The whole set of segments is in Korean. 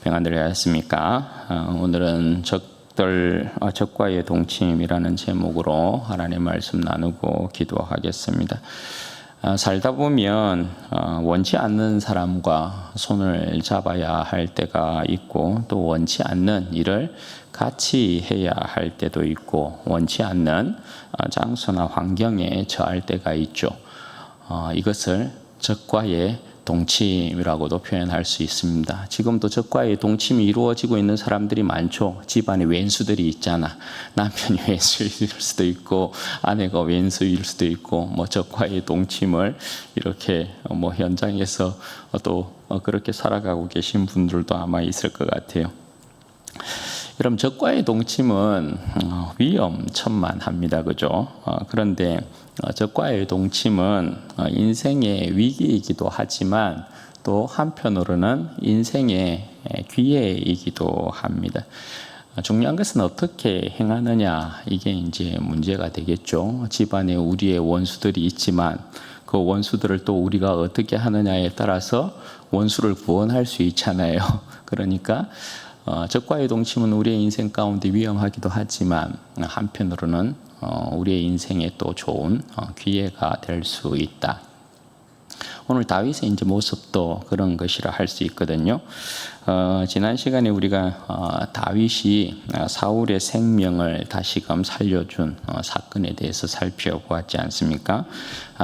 평안들 하셨습니까? 오늘은 적과의 동침이라는 제목으로 하나님의 말씀 나누고 기도하겠습니다. 살다 보면 원치 않는 사람과 손을 잡아야 할 때가 있고, 또 원치 않는 일을 같이 해야 할 때도 있고, 원치 않는 장소나 환경에 처할 때가 있죠. 이것을 적과의 동침이라고도 표현할 수 있습니다. 지금도 적과의 동침이 이루어지고 있는 사람들이 많죠. 집안에 왼수들이 있잖아. 남편이 왼수일 수도 있고, 아내가 왼수일 수도 있고, 적과의 동침을 이렇게 현장에서 또 그렇게 살아가고 계신 분들도 아마 있을 것 같아요. 여러분, 적과의 동침은 위험천만합니다. 그죠? 그런데 적과의 동침은 인생의 위기이기도 하지만 또 한편으로는 인생의 기회이기도 합니다. 중요한 것은 어떻게 행하느냐, 이게 이제 문제가 되겠죠. 집안에 우리의 원수들이 있지만 그 원수들을 또 우리가 어떻게 하느냐에 따라서 원수를 구원할 수 있잖아요. 그러니까 적과의 동침은 우리의 인생 가운데 위험하기도 하지만 한편으로는 우리의 인생에 또 좋은 기회가 될 수 있다. 오늘 다윗의 이제 모습도 그런 것이라 할 수 있거든요. 지난 시간에 우리가 다윗이 사울의 생명을 다시금 살려준 사건에 대해서 살펴보았지 않습니까?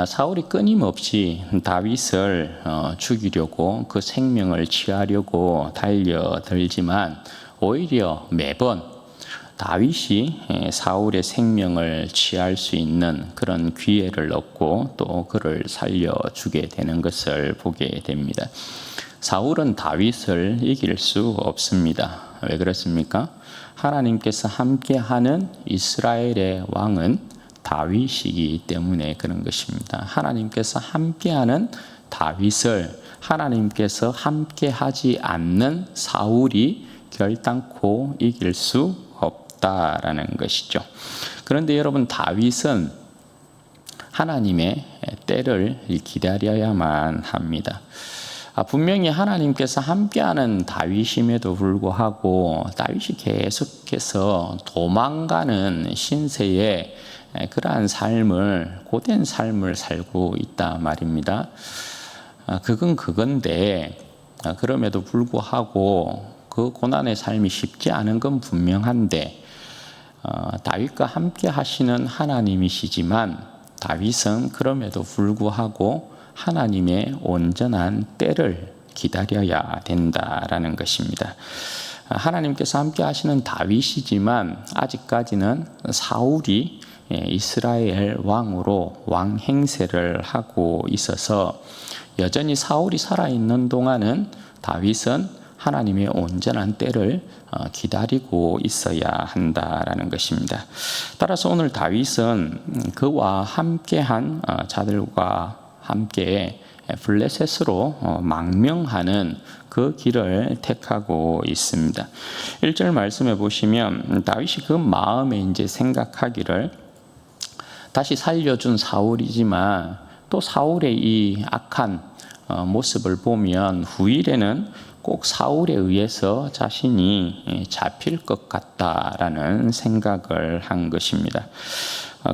사울이 끊임없이 다윗을 죽이려고 그 생명을 취하려고 달려들지만 오히려 매번 다윗이 사울의 생명을 취할 수 있는 그런 기회를 얻고 또 그를 살려주게 되는 것을 보게 됩니다. 사울은 다윗을 이길 수 없습니다. 왜 그렇습니까? 하나님께서 함께하는 이스라엘의 왕은 다윗이기 때문에 그런 것입니다. 하나님께서 함께하는 다윗을 하나님께서 함께하지 않는 사울이 결단코 이길 수 없다라는 것이죠. 그런데 여러분, 다윗은 하나님의 때를 기다려야만 합니다. 분명히 하나님께서 함께하는 다윗임에도 불구하고 다윗이 계속해서 도망가는 신세의 그러한 고된 삶을 살고 있다 말입니다. 그건데 그럼에도 불구하고 그 고난의 삶이 쉽지 않은 건 분명한데 다윗과 함께 하시는 하나님이시지만 다윗은 그럼에도 불구하고 하나님의 온전한 때를 기다려야 된다라는 것입니다. 하나님께서 함께 하시는 다윗이지만 아직까지는 사울이 이스라엘 왕으로 왕 행세를 하고 있어서 여전히 사울이 살아있는 동안은 다윗은 하나님의 온전한 때를 기다리고 있어야 한다라는 것입니다. 따라서 오늘 다윗은 그와 함께한 자들과 함께 블레셋으로 망명하는 그 길을 택하고 있습니다. 1절 말씀해 보시면 다윗이 그 마음에 이제 생각하기를, 다시 살려준 사울이지만 또 사울의 이 악한 모습을 보면 후일에는 꼭 사울에 의해서 자신이 잡힐 것 같다라는 생각을 한 것입니다.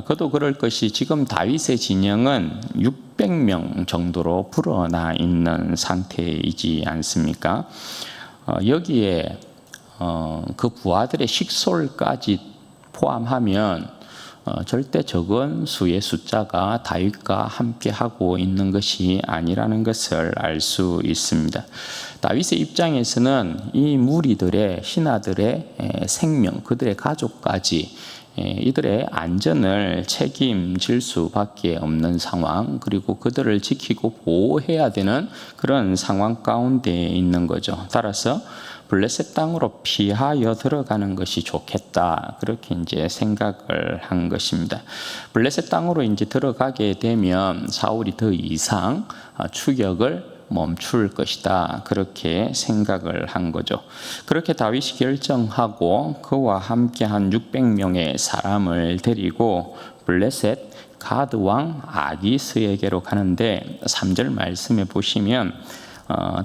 그도 그럴 것이, 지금 다윗의 진영은 600명 정도로 불어나 있는 상태이지 않습니까? 여기에 그 부하들의 식솔까지 포함하면 절대 적은 수의 숫자가 다윗과 함께하고 있는 것이 아니라는 것을 알 수 있습니다. 다윗의 입장에서는 이 무리들의, 신하들의 생명, 그들의 가족까지 이들의 안전을 책임질 수밖에 없는 상황, 그리고 그들을 지키고 보호해야 되는 그런 상황 가운데 있는 거죠. 따라서 블레셋 땅으로 피하여 들어가는 것이 좋겠다, 그렇게 이제 생각을 한 것입니다. 블레셋 땅으로 이제 들어가게 되면 사울이 더 이상 추격을 멈출 것이다, 그렇게 생각을 한 거죠. 그렇게 다윗이 결정하고 그와 함께한 600명의 사람을 데리고 블레셋 가드 왕 아기스에게로 가는데, 3절 말씀에 보시면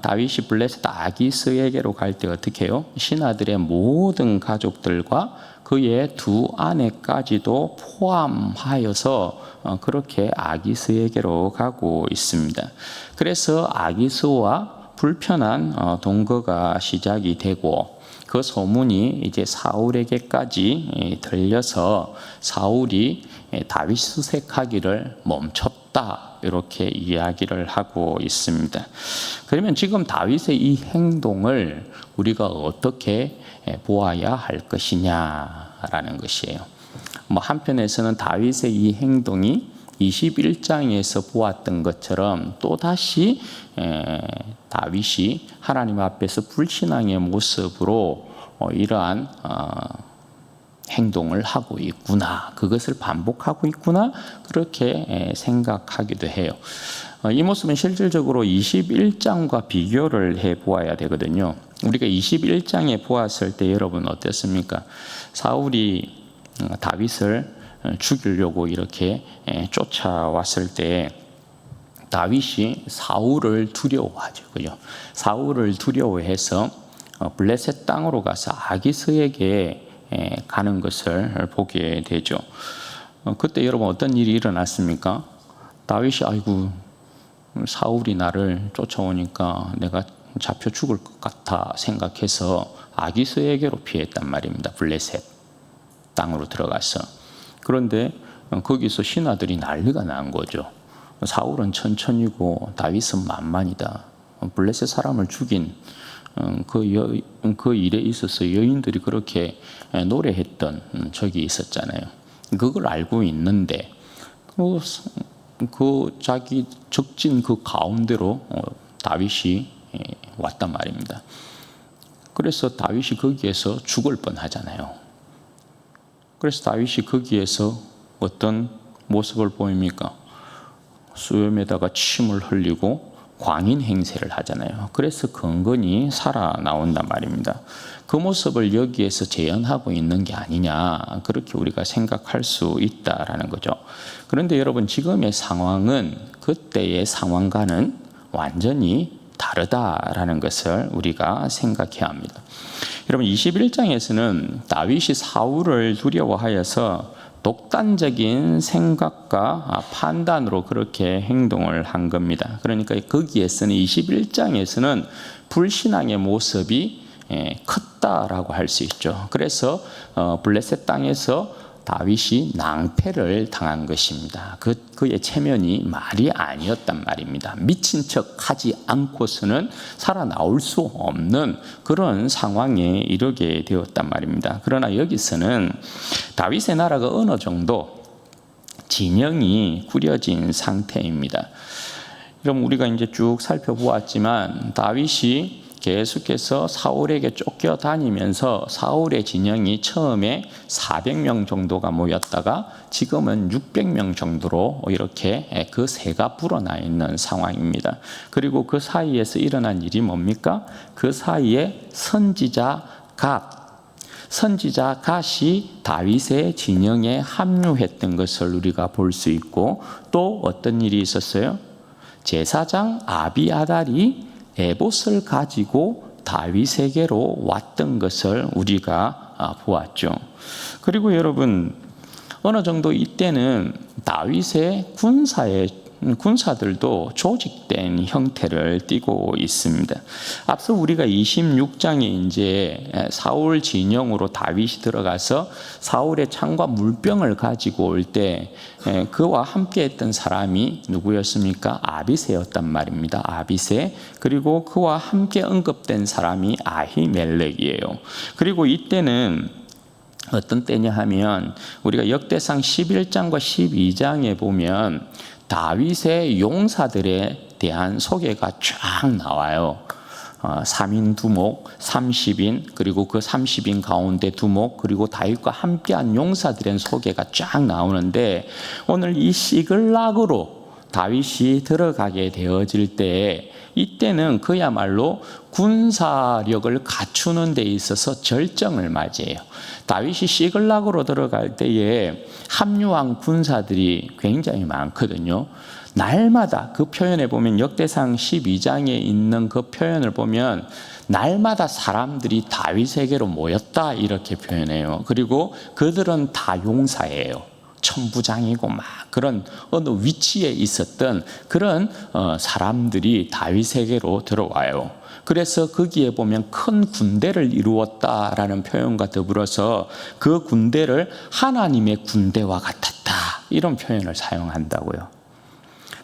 다윗이 블레셋 아기스에게로 갈 때 어떻게 해요? 신하들의 모든 가족들과 그의 두 아내까지도 포함하여서 그렇게 아기스에게로 가고 있습니다. 그래서 아기스와 불편한 동거가 시작이 되고 그 소문이 이제 사울에게까지 들려서 사울이 다윗 수색하기를 멈췄다, 이렇게 이야기를 하고 있습니다. 그러면 지금 다윗의 이 행동을 우리가 어떻게 보아야 할 것이냐라는 것이에요. 한편에서는 다윗의 이 행동이 21장에서 보았던 것처럼 또다시 다윗이 하나님 앞에서 불신앙의 모습으로 이러한 행동을 하고 있구나, 그것을 반복하고 있구나, 그렇게 생각하기도 해요. 이 모습은 실질적으로 21장과 비교를 해보아야 되거든요. 우리가 21장에 보았을 때 여러분 어땠습니까? 사울이 다윗을 죽이려고 이렇게 쫓아왔을 때 다윗이 사울을 두려워하죠. 그죠? 사울을 두려워해서 블레셋 땅으로 가서 아기스에게 가는 것을 보게 되죠. 그때 여러분 어떤 일이 일어났습니까? 다윗이 아이고 사울이 나를 쫓아오니까 내가 잡혀 죽을 것 같아 생각해서 아기스에게로 피했단 말입니다. 블레셋 땅으로 들어가서. 그런데 거기서 신하들이 난리가 난 거죠. 사울은 천천히고 다윗은 만만이다. 블레셋 사람을 죽인 그 일에 있어서 여인들이 그렇게 노래했던 적이 있었잖아요. 그걸 알고 있는데 그 자기 적진 그 가운데로 다윗이 왔단 말입니다. 그래서 다윗이 거기에서 죽을 뻔하잖아요. 그래서 다윗이 거기에서 어떤 모습을 보입니까? 수염에다가 침을 흘리고 광인 행세를 하잖아요. 그래서 건건이 살아나온단 말입니다. 그 모습을 여기에서 재현하고 있는 게 아니냐, 그렇게 우리가 생각할 수 있다라는 거죠. 그런데 여러분 지금의 상황은 그때의 상황과는 완전히 다르다라는 것을 우리가 생각해야 합니다. 여러분 21장에서는 다윗이 사울을 두려워하여서 독단적인 생각과 판단으로 그렇게 행동을 한 겁니다. 그러니까 거기에서는 21장에서는 불신앙의 모습이 컸다라고 할 수 있죠. 그래서 블레셋 땅에서 다윗이 낭패를 당한 것입니다. 그의 체면이 말이 아니었단 말입니다. 미친 척 하지 않고서는 살아나올 수 없는 그런 상황에 이르게 되었단 말입니다. 그러나 여기서는 다윗의 나라가 어느 정도 진영이 꾸려진 상태입니다. 그럼 우리가 이제 쭉 살펴보았지만 다윗이 계속해서 사울에게 쫓겨다니면서 사울의 진영이 처음에 400명 정도가 모였다가 지금은 600명 정도로 이렇게 그 새가 불어나 있는 상황입니다. 그리고 그 사이에서 일어난 일이 뭡니까? 그 사이에 선지자 갓이 다윗의 진영에 합류했던 것을 우리가 볼 수 있고, 또 어떤 일이 있었어요? 제사장 아비아달이 에봇을 가지고 다윗에게로 왔던 것을 우리가 보았죠. 그리고 여러분 어느 정도 이때는 다윗의 군사들도 조직된 형태를 띠고 있습니다. 앞서 우리가 26장에 이제 사울 진영으로 다윗이 들어가서 사울의 창과 물병을 가지고 올 때 그와 함께했던 사람이 누구였습니까? 아비새였단 말입니다. 아비새. 그리고 그와 함께 언급된 사람이 아히멜렉이에요. 그리고 이때는 어떤 때냐 하면 우리가 역대상 11장과 12장에 보면 다윗의 용사들에 대한 소개가 쫙 나와요. 3인 두목, 30인, 그리고 그 30인 가운데 두목, 그리고 다윗과 함께한 용사들의 소개가 쫙 나오는데, 오늘 이 시글락으로 다윗이 들어가게 되어질 때 이때는 그야말로 군사력을 갖추는 데 있어서 절정을 맞이해요. 다윗이 시글락으로 들어갈 때에 합류한 군사들이 굉장히 많거든요. 날마다 그 표현에 보면 역대상 12장에 있는 그 표현을 보면 날마다 사람들이 다윗에게로 모였다 이렇게 표현해요. 그리고 그들은 다 용사예요. 천부장이고 막 그런 어느 위치에 있었던 그런 사람들이 다윗에게로 들어와요. 그래서 거기에 보면 큰 군대를 이루었다라는 표현과 더불어서 그 군대를 하나님의 군대와 같았다 이런 표현을 사용한다고요.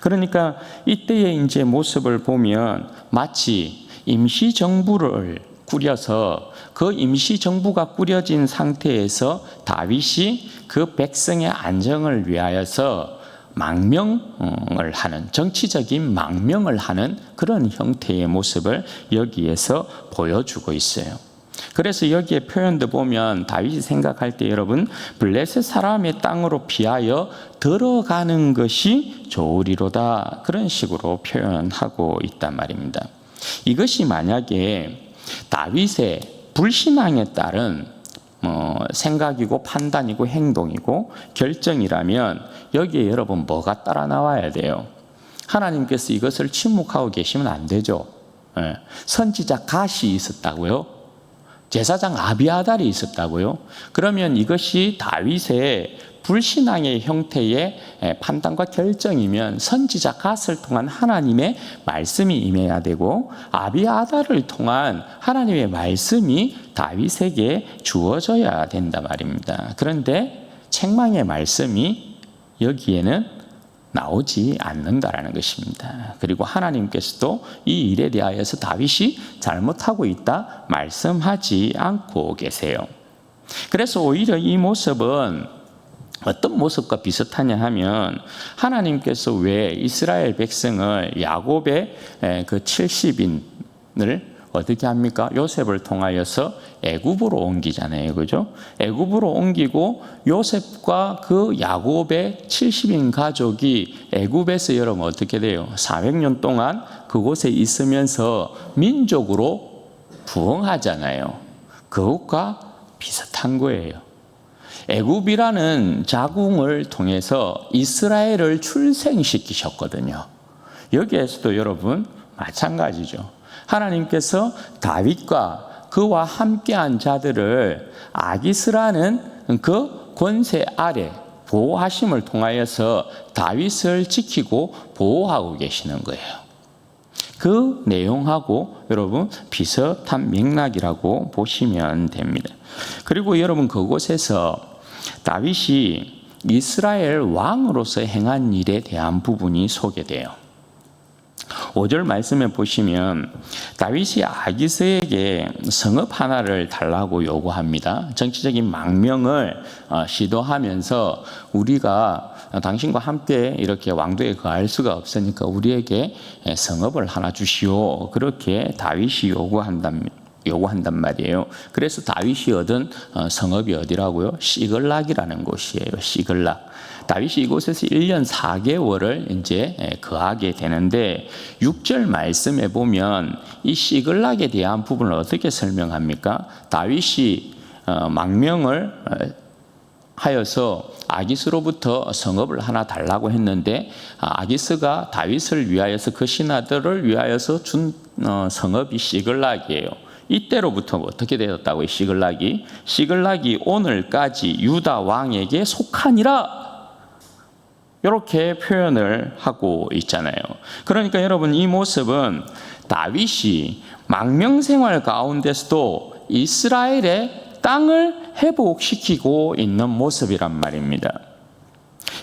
그러니까 이때의 이제 모습을 보면 마치 임시정부를 꾸려서 그 임시정부가 꾸려진 상태에서 다윗이 그 백성의 안정을 위하여서 망명을 하는, 정치적인 망명을 하는 그런 형태의 모습을 여기에서 보여주고 있어요. 그래서 여기에 표현도 보면 다윗이 생각할 때 여러분 블레셋 사람의 땅으로 피하여 들어가는 것이 좋으리로다 그런 식으로 표현하고 있단 말입니다. 이것이 만약에 다윗의 불신앙에 따른 생각이고 판단이고 행동이고 결정이라면 여기에 여러분 뭐가 따라 나와야 돼요? 하나님께서 이것을 침묵하고 계시면 안 되죠. 선지자 갓이 있었다고요? 제사장 아비아달이 있었다고요? 그러면 이것이 다윗의 불신앙의 형태의 판단과 결정이면 선지자 갓을 통한 하나님의 말씀이 임해야 되고 아비아달을 통한 하나님의 말씀이 다윗에게 주어져야 된단 말입니다. 그런데 책망의 말씀이 여기에는 나오지 않는다라는 것입니다. 그리고 하나님께서도 이 일에 대하여서 다윗이 잘못하고 있다 말씀하지 않고 계세요. 그래서 오히려 이 모습은 어떤 모습과 비슷하냐 하면 하나님께서 왜 이스라엘 백성을 야곱의 그 70인을 어떻게 합니까? 요셉을 통하여서 애굽으로 옮기잖아요. 그죠? 애굽으로 옮기고 요셉과 그 야곱의 70인 가족이 애굽에서 여러분 어떻게 돼요? 400년 동안 그곳에 있으면서 민족으로 부흥하잖아요. 그것과 비슷한 거예요. 애굽이라는 자궁을 통해서 이스라엘을 출생시키셨거든요. 여기에서도 여러분 마찬가지죠. 하나님께서 다윗과 그와 함께한 자들을 아기스라는 그 권세 아래 보호하심을 통하여서 다윗을 지키고 보호하고 계시는 거예요. 그 내용하고 여러분 비슷한 맥락이라고 보시면 됩니다. 그리고 여러분 그곳에서 다윗이 이스라엘 왕으로서 행한 일에 대한 부분이 소개돼요. 5절 말씀에 보시면 다윗이 아기스에게 성읍 하나를 달라고 요구합니다. 정치적인 망명을 시도하면서 우리가 당신과 함께 이렇게 왕도에 거할 수가 없으니까 우리에게 성읍을 하나 주시오. 그렇게 다윗이 요구한단 말이에요. 그래서 다윗이 얻은 성읍이 어디라고요? 시글락이라는 곳이에요. 시글락. 다윗이 이곳에서 1년 4개월을 이제 거하게 되는데 6절 말씀에 보면 이 시글락에 대한 부분을 어떻게 설명합니까? 다윗이 망명을 하여서 아기스로부터 성읍을 하나 달라고 했는데 아기스가 다윗을 위하여서 그 신하들을 위하여서 준 성읍이 시글락이에요. 이때로부터 어떻게 되었다고요? 시글락이 오늘까지 유다 왕에게 속하니라 이렇게 표현을 하고 있잖아요. 그러니까 여러분 이 모습은 다윗이 망명생활 가운데서도 이스라엘의 땅을 회복시키고 있는 모습이란 말입니다.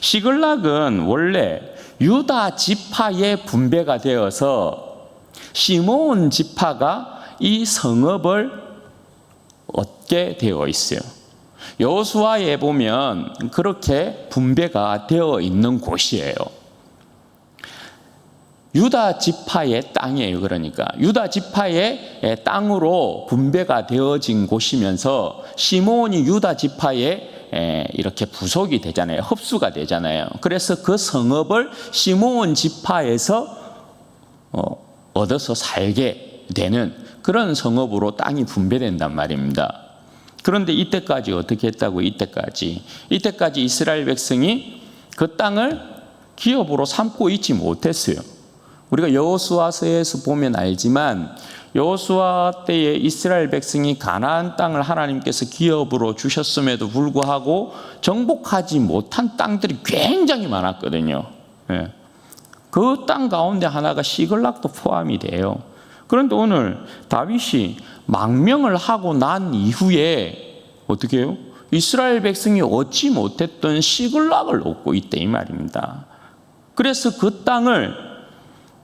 시글락은 원래 유다 지파의 분배가 되어서 시므온 지파가 이 성읍을 얻게 되어 있어요. 여호수아에 보면 그렇게 분배가 되어 있는 곳이에요. 유다 지파의 땅이에요. 그러니까 유다 지파의 땅으로 분배가 되어진 곳이면서 시므온이 유다 지파에 이렇게 부속이 되잖아요. 흡수가 되잖아요. 그래서 그 성읍을 시므온 지파에서 얻어서 살게 되는 그런 성읍으로 땅이 분배된단 말입니다. 그런데 이때까지 어떻게 했다고? 이때까지 이스라엘 백성이 그 땅을 기업으로 삼고 있지 못했어요. 우리가 여호수아서에서 보면 알지만 여호수아 때에 이스라엘 백성이 가나안 땅을 하나님께서 기업으로 주셨음에도 불구하고 정복하지 못한 땅들이 굉장히 많았거든요. 예. 그 땅 가운데 하나가 시글락도 포함이 돼요. 그런데 오늘 다윗이 망명을 하고 난 이후에 어떻게 해요? 이스라엘 백성이 얻지 못했던 시글락을 얻고 있다 이 말입니다. 그래서 그 땅을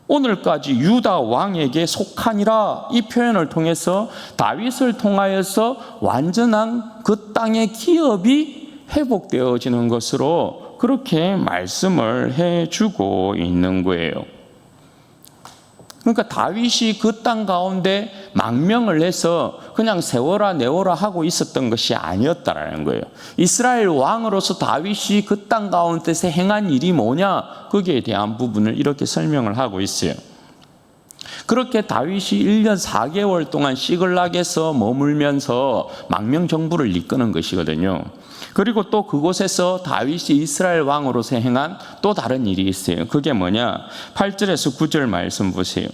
오늘까지 유다 왕에게 속하니라 이 표현을 통해서 다윗을 통하여서 완전한 그 땅의 기업이 회복되어지는 것으로 그렇게 말씀을 해주고 있는 거예요. 그러니까 다윗이 그 땅 가운데 망명을 해서 그냥 세워라 내워라 하고 있었던 것이 아니었다라는 거예요. 이스라엘 왕으로서 다윗이 그 땅 가운데서 행한 일이 뭐냐? 거기에 대한 부분을 이렇게 설명을 하고 있어요. 그렇게 다윗이 1년 4개월 동안 시글락에서 머물면서 망명 정부를 이끄는 것이거든요. 그리고 또 그곳에서 다윗이 이스라엘 왕으로서 행한 또 다른 일이 있어요. 그게 뭐냐? 8절에서 9절 말씀 보세요.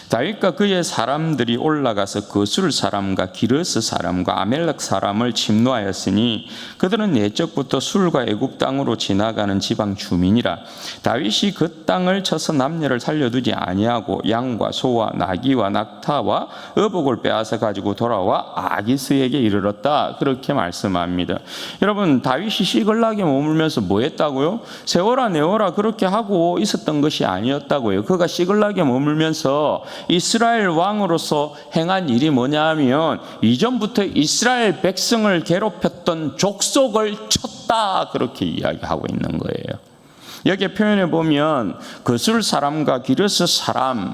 다윗과 그의 사람들이 올라가서 거술 사람과 기르스 사람과 아멜렉 사람을 침노하였으니 그들은 옛적부터 술과 애굽 땅으로 지나가는 지방 주민이라. 다윗이 그 땅을 쳐서 남녀를 살려두지 아니하고 양과 소와 나귀와 낙타와 어복을 빼앗아 가지고 돌아와 아기스에게 이르렀다. 그렇게 말씀합니다. 여러분, 다윗이 시글락에 머물면서 뭐 했다고요? 세워라 내워라 그렇게 하고 있었던 것이 아니었다고요. 그가 시글락에 머물면서 이스라엘 왕으로서 행한 일이 뭐냐 하면 이전부터 이스라엘 백성을 괴롭혔던 족속을 쳤다 그렇게 이야기하고 있는 거예요. 여기 표현해 보면 거술 사람과 기르스 사람,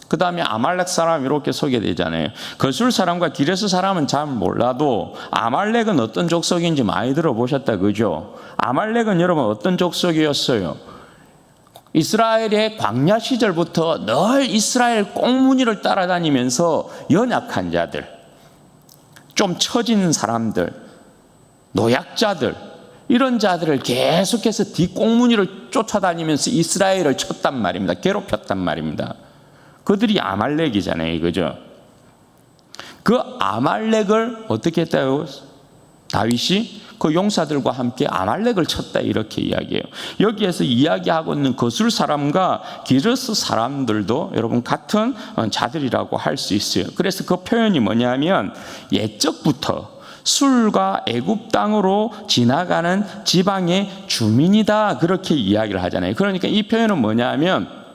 그 다음에 아말렉 사람 이렇게 소개되잖아요. 거술 사람과 기레스 사람은 잘 몰라도 아말렉은 어떤 족속인지 많이 들어보셨다 그죠? 아말렉은 여러분 어떤 족속이었어요? 이스라엘의 광야 시절부터 늘 이스라엘 꽁무니를 따라다니면서 연약한 자들, 좀 처진 사람들, 노약자들, 이런 자들을 계속해서 뒷꽁무니를 쫓아다니면서 이스라엘을 쳤단 말입니다. 괴롭혔단 말입니다. 그들이 아말렉이잖아요. 그죠? 그 아말렉을 어떻게 했다요? 다윗이 그 용사들과 함께 아말렉을 쳤다 이렇게 이야기해요. 여기에서 이야기하고 있는 거술 사람과 기르스 사람들도 여러분 같은 자들이라고 할 수 있어요. 그래서 그 표현이 뭐냐면 옛적부터 술과 애굽 땅으로 지나가는 지방의 주민이다 그렇게 이야기를 하잖아요. 그러니까 이 표현은 뭐냐면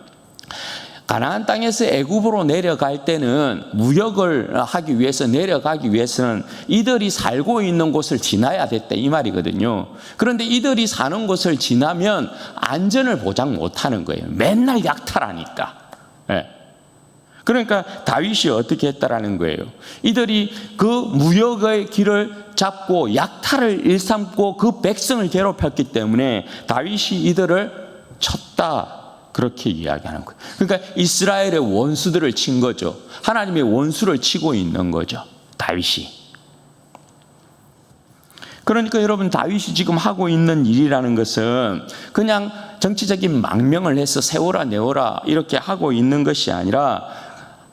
가나안 땅에서 애굽으로 내려갈 때는 무역을 하기 위해서 내려가기 위해서는 이들이 살고 있는 곳을 지나야 됐다 이 말이거든요. 그런데 이들이 사는 곳을 지나면 안전을 보장 못하는 거예요. 맨날 약탈하니까. 네. 그러니까 다윗이 어떻게 했다라는 거예요. 이들이 그 무역의 길을 잡고 약탈을 일삼고 그 백성을 괴롭혔기 때문에 다윗이 이들을 쳤다. 그렇게 이야기하는 거예요. 그러니까 이스라엘의 원수들을 친 거죠. 하나님의 원수를 치고 있는 거죠. 다윗이. 그러니까 여러분 다윗이 지금 하고 있는 일이라는 것은 그냥 정치적인 망명을 해서 세워라 내워라 이렇게 하고 있는 것이 아니라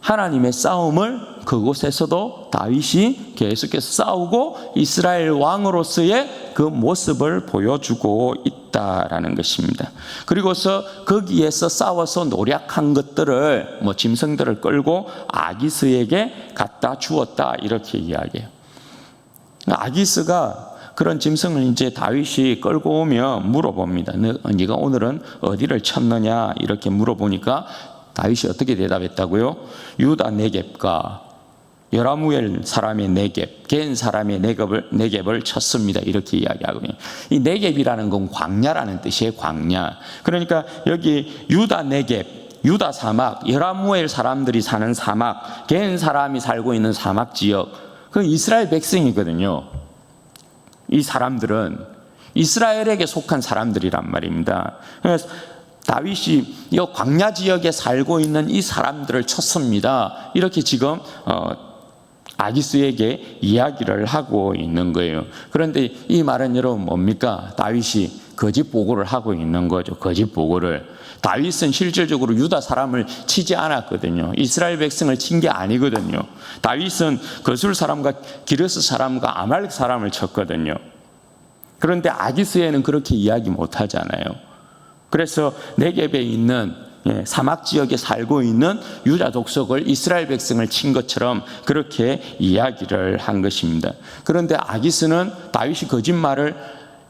하나님의 싸움을 그곳에서도 다윗이 계속해서 싸우고 이스라엘 왕으로서의 그 모습을 보여주고 있다라는 것입니다. 그리고서 거기에서 싸워서 노력한 것들을 짐승들을 끌고 아기스에게 갖다 주었다 이렇게 이야기해요. 아기스가 그런 짐승을 이제 다윗이 끌고 오면 물어봅니다. 네가 오늘은 어디를 쳤느냐 이렇게 물어보니까 다윗이 어떻게 대답했다고요? 유다 네겝과 여라무엘 사람의 네겝, 겐 사람의 네겝을 쳤습니다. 이렇게 이야기하거든요. 이 네겝이라는 건 광야라는 뜻이에요. 광야. 그러니까 여기 유다 네겝, 유다 사막, 여라무엘 사람들이 사는 사막, 겐 사람이 살고 있는 사막 지역, 그 이스라엘 백성이거든요. 이 사람들은 이스라엘에게 속한 사람들이란 말입니다. 그래서 다윗이 이 광야 지역에 살고 있는 이 사람들을 쳤습니다. 이렇게 지금 아기스에게 이야기를 하고 있는 거예요. 그런데 이 말은 여러분 뭡니까? 다윗이 거짓 보고를 하고 있는 거죠. 거짓 보고를. 다윗은 실질적으로 유다 사람을 치지 않았거든요. 이스라엘 백성을 친 게 아니거든요. 다윗은 거술 사람과 기르스 사람과 아말렉 사람을 쳤거든요. 그런데 아기스에는 그렇게 이야기 못 하잖아요. 그래서 네겝에 있는 사막 지역에 살고 있는 유다 족속을 이스라엘 백성을 친 것처럼 그렇게 이야기를 한 것입니다. 그런데 아기스는 다윗이 거짓말을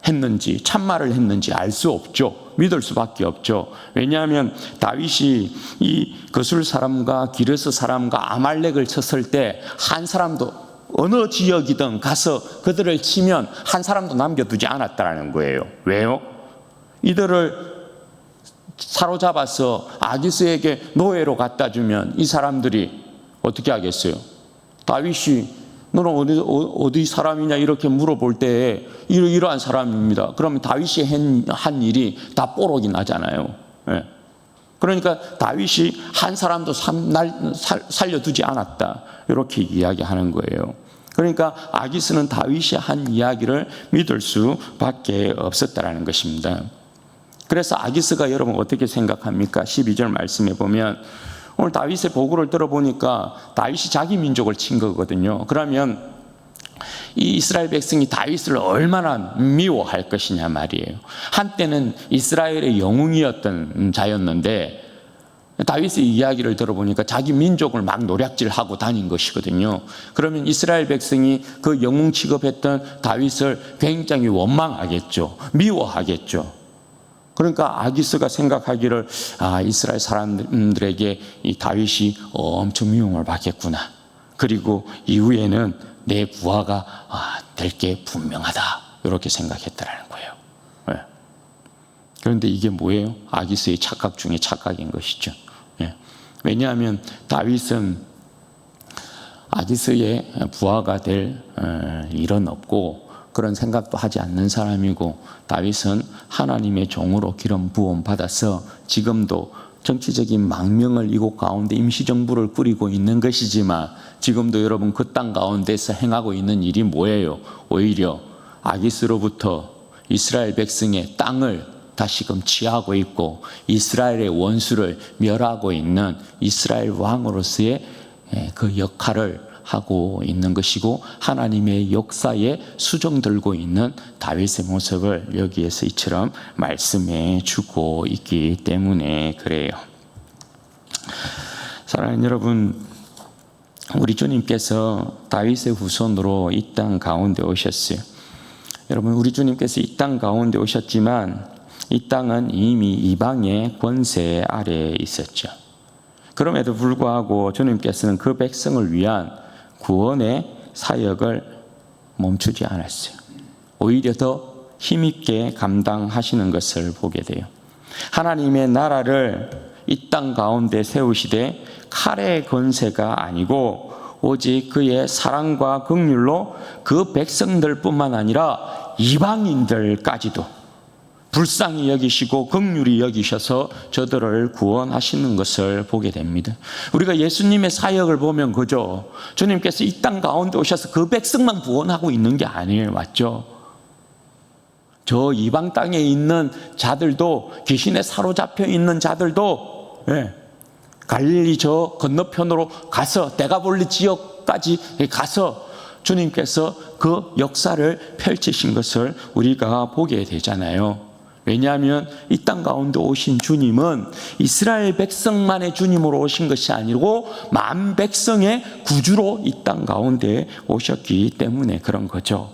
했는지 참말을 했는지 알 수 없죠. 믿을 수밖에 없죠. 왜냐하면 다윗이 이 거술 사람과 기르스 사람과 아말렉을 쳤을 때 한 사람도 어느 지역이든 가서 그들을 치면 한 사람도 남겨두지 않았다는 거예요. 왜요? 이들을 사로잡아서 아기스에게 노예로 갖다 주면 이 사람들이 어떻게 하겠어요? 다윗이 너는 어디 사람이냐 이렇게 물어볼 때 이러한 사람입니다. 그러면 다윗이 한 일이 다 뽀록이 나잖아요. 그러니까 다윗이 한 사람도 살려두지 않았다. 이렇게 이야기하는 거예요. 그러니까 아기스는 다윗이 한 이야기를 믿을 수밖에 없었다라는 것입니다. 그래서 아기스가 여러분 어떻게 생각합니까? 12절 말씀에 보면 오늘 다윗의 보고를 들어보니까 다윗이 자기 민족을 친 거거든요. 그러면 이 이스라엘 백성이 다윗을 얼마나 미워할 것이냐 말이에요. 한때는 이스라엘의 영웅이었던 자였는데 다윗의 이야기를 들어보니까 자기 민족을 막 노략질하고 다닌 것이거든요. 그러면 이스라엘 백성이 그 영웅 취급했던 다윗을 굉장히 원망하겠죠. 미워하겠죠. 그러니까 아기스가 생각하기를 이스라엘 사람들에게 이 다윗이 엄청 미움을 받겠구나. 그리고 이후에는 내 부하가 될 게 분명하다. 이렇게 생각했다라는 거예요. 네. 그런데 이게 뭐예요? 아기스의 착각 중에 착각인 것이죠. 네. 왜냐하면 다윗은 아기스의 부하가 될 일은 없고 그런 생각도 하지 않는 사람이고 다윗은 하나님의 종으로 기름 부음 받아서 지금도 정치적인 망명을 이곳 가운데 임시정부를 꾸리고 있는 것이지만 지금도 여러분 그 땅 가운데서 행하고 있는 일이 뭐예요? 오히려 아기스로부터 이스라엘 백성의 땅을 다시금 취하고 있고 이스라엘의 원수를 멸하고 있는 이스라엘 왕으로서의 그 역할을 하고 있는 것이고 하나님의 역사에 수정 들고 있는 다윗의 모습을 여기에서 이처럼 말씀해 주고 있기 때문에 그래요. 사랑하는 여러분, 우리 주님께서 다윗의 후손으로 이 땅 가운데 오셨어요. 여러분, 우리 주님께서 이 땅 가운데 오셨지만 이 땅은 이미 이방의 권세 아래에 있었죠. 그럼에도 불구하고 주님께서는 그 백성을 위한 구원의 사역을 멈추지 않았어요. 오히려 더 힘있게 감당하시는 것을 보게 돼요. 하나님의 나라를 이 땅 가운데 세우시되 칼의 권세가 아니고 오직 그의 사랑과 긍휼로 그 백성들뿐만 아니라 이방인들까지도 불쌍히 여기시고 긍휼히 여기셔서 저들을 구원하시는 것을 보게 됩니다. 우리가 예수님의 사역을 보면 그죠? 주님께서 이 땅 가운데 오셔서 그 백성만 구원하고 있는 게 아니에요. 맞죠? 저 이방 땅에 있는 자들도 귀신에 사로잡혀 있는 자들도 갈릴리 저 건너편으로 가서 데가볼리 지역까지 가서 주님께서 그 역사를 펼치신 것을 우리가 보게 되잖아요. 왜냐하면 이 땅 가운데 오신 주님은 이스라엘 백성만의 주님으로 오신 것이 아니고 만 백성의 구주로 이 땅 가운데 오셨기 때문에 그런 거죠.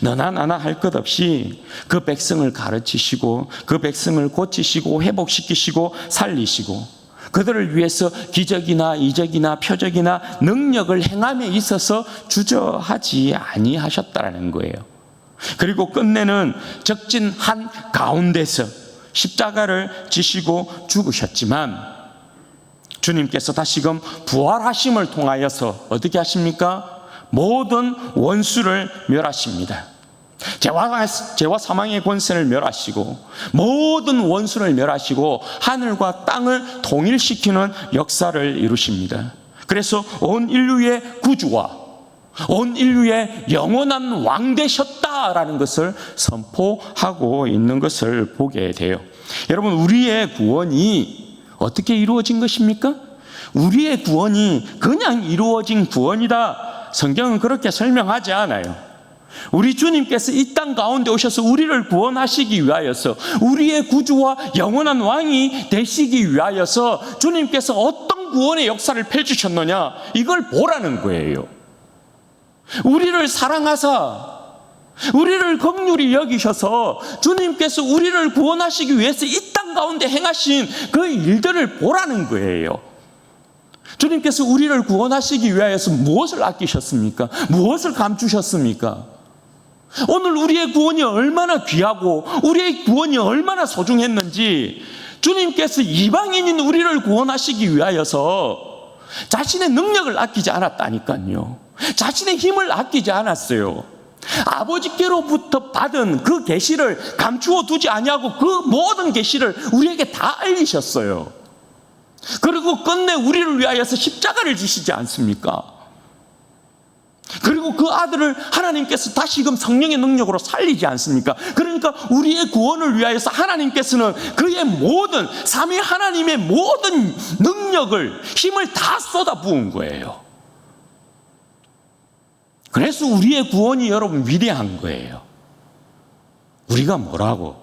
너나 나나 할 것 없이 그 백성을 가르치시고 그 백성을 고치시고 회복시키시고 살리시고 그들을 위해서 기적이나 이적이나 표적이나 능력을 행함에 있어서 주저하지 아니하셨다는 거예요. 그리고 끝내는 적진한 가운데서 십자가를 지시고 죽으셨지만 주님께서 다시금 부활하심을 통하여서 어떻게 하십니까? 모든 원수를 멸하십니다. 죄와 사망의 권세를 멸하시고 모든 원수를 멸하시고 하늘과 땅을 통일시키는 역사를 이루십니다. 그래서 온 인류의 구주와 온 인류의 영원한 왕 되셨다라는 것을 선포하고 있는 것을 보게 돼요. 여러분, 우리의 구원이 어떻게 이루어진 것입니까? 우리의 구원이 그냥 이루어진 구원이다, 성경은 그렇게 설명하지 않아요. 우리 주님께서 이 땅 가운데 오셔서 우리를 구원하시기 위하여서, 우리의 구주와 영원한 왕이 되시기 위하여서 주님께서 어떤 구원의 역사를 펼치셨느냐, 이걸 보라는 거예요. 우리를 사랑하사 우리를 긍휼히 여기셔서 주님께서 우리를 구원하시기 위해서 이 땅 가운데 행하신 그 일들을 보라는 거예요. 주님께서 우리를 구원하시기 위하여서 무엇을 아끼셨습니까? 무엇을 감추셨습니까? 오늘 우리의 구원이 얼마나 귀하고 우리의 구원이 얼마나 소중했는지, 주님께서 이방인인 우리를 구원하시기 위하여서 자신의 능력을 아끼지 않았다니까요. 자신의 힘을 아끼지 않았어요. 아버지께로부터 받은 그 계시를 감추어 두지 아니하고 그 모든 계시를 우리에게 다 알리셨어요. 그리고 끝내 우리를 위하여서 십자가를 지시지 않습니까? 그리고 그 아들을 하나님께서 다시금 성령의 능력으로 살리지 않습니까? 그러니까 우리의 구원을 위하여서 하나님께서는 그의 모든, 삼위 하나님의 모든 능력을, 힘을 다 쏟아 부은 거예요. 그래서 우리의 구원이 여러분 위대한 거예요. 우리가 뭐라고?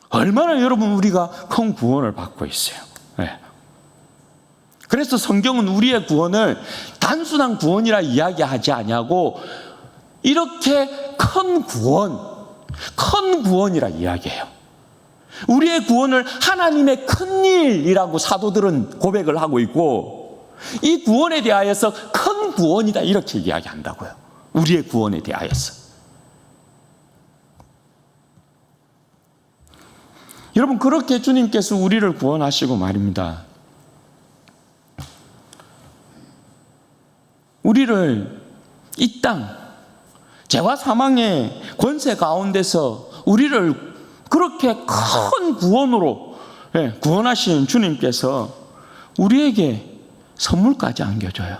얼마나 여러분 우리가 큰 구원을 받고 있어요. 네. 그래서 성경은 우리의 구원을 단순한 구원이라 이야기하지 아니하고 이렇게 큰 구원이라 이야기해요. 우리의 구원을 하나님의 큰 일이라고 사도들은 고백을 하고 있고, 이 구원에 대하여서 큰 구원이다 이렇게 이야기한다고요. 우리의 구원에 대하여서. 여러분, 그렇게 주님께서 우리를 구원하시고 말입니다. 우리를 이 땅, 죄와 사망의 권세 가운데서 우리를 그렇게 큰 구원으로 구원하신 주님께서 우리에게 선물까지 안겨줘요.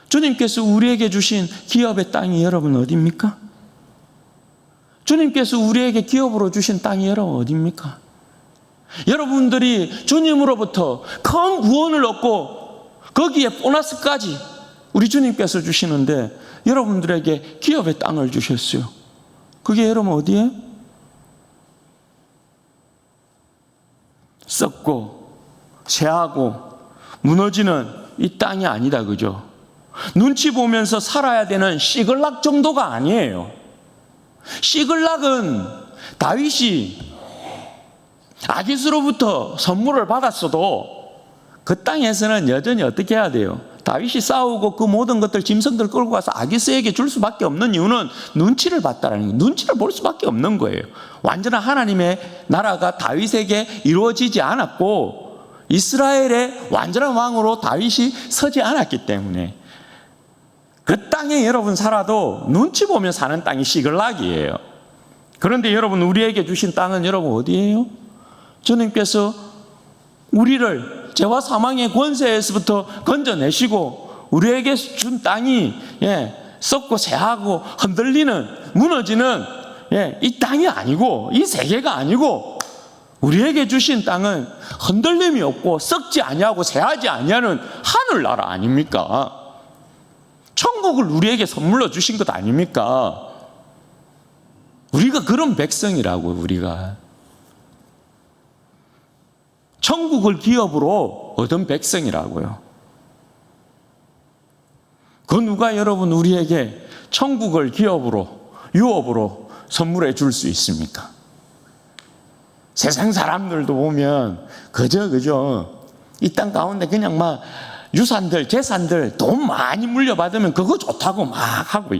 주님께서 우리에게 주신 기업의 땅이 여러분 어디입니까? 주님께서 우리에게 기업으로 주신 땅이 여러분 어디입니까? 여러분들이 주님으로부터 큰 구원을 얻고 거기에 보너스까지 우리 주님께서 주시는데 여러분들에게 기업의 땅을 주셨어요. 그게 여러분 어디에? 썩고 쇠하고 무너지는 이 땅이 아니다, 그죠? 눈치 보면서 살아야 되는 시글락 정도가 아니에요. 시글락은 다윗이 아기스로부터 선물을 받았어도 그 땅에서는 여전히 어떻게 해야 돼요? 다윗이 싸우고 그 모든 것들, 짐승들 끌고 가서 아기스에게 줄 수밖에 없는 이유는 눈치를 봤다라는 거예요. 눈치를 볼 수밖에 없는 거예요. 완전한 하나님의 나라가 다윗에게 이루어지지 않았고 이스라엘의 완전한 왕으로 다윗이 서지 않았기 때문에 그 땅에 여러분 살아도 눈치 보며 사는 땅이 시글락이에요. 그런데 여러분, 우리에게 주신 땅은 여러분 어디예요? 주님께서 우리를 죄와 사망의 권세에서부터 건져내시고 우리에게 준 땅이 썩고 쇠하고 흔들리는, 무너지는 이 땅이 아니고, 이 세계가 아니고, 우리에게 주신 땅은 흔들림이 없고 썩지 아니하고 쇠하지 아니하는 하늘나라 아닙니까? 천국을 우리에게 선물로 주신 것 아닙니까? 우리가 그런 백성이라고. 우리가 천국을 기업으로 얻은 백성이라고요. 그 누가 여러분 우리에게 천국을 기업으로, 유업으로 선물해 줄 수 있습니까? 세상 사람들도 보면 그저 이 땅 가운데 그냥 막 유산들, 재산들 돈 많이 물려받으면 그거 좋다고 막 하고,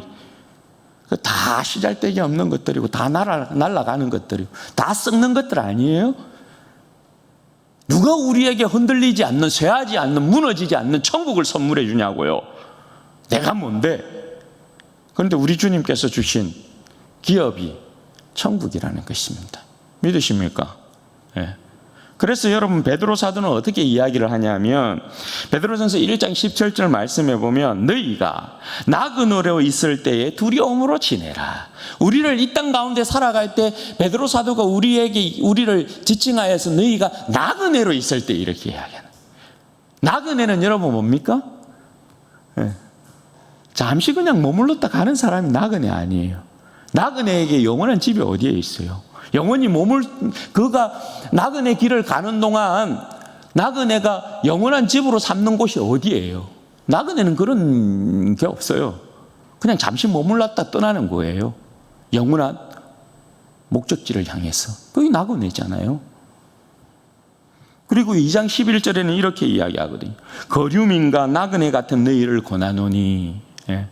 다 시잘데기 없는 것들이고 다 날아가는 것들이고 다 썩는 것들 아니에요? 누가 우리에게 흔들리지 않는, 쇠하지 않는, 무너지지 않는 천국을 선물해 주냐고요? 내가 뭔데? 그런데 우리 주님께서 주신 기업이 천국이라는 것입니다. 믿으십니까? 네. 그래서 여러분 베드로 사도는 어떻게 이야기를 하냐면 베드로전서 1장 17절 말씀해 보면 너희가 나그네로 있을 때에 두려움으로 지내라. 우리를 이 땅 가운데 살아갈 때 베드로 사도가 우리를 지칭하여서 너희가 나그네로 있을 때 이렇게 이야기하는. 나그네는 여러분 뭡니까? 네. 잠시 그냥 머물렀다 가는 사람이 나그네 아니에요. 나그네에게 영원한 집이 어디에 있어요? 영원히 그가 나그네 길을 가는 동안 나그네가 영원한 집으로 삼는 곳이 어디예요? 나그네는 그런 게 없어요. 그냥 잠시 머물렀다 떠나는 거예요. 영원한 목적지를 향해서. 그게 나그네잖아요. 그리고 2장 11절에는 이렇게 이야기하거든요. 거류민과 나그네 같은 너희를 권하노니. 예.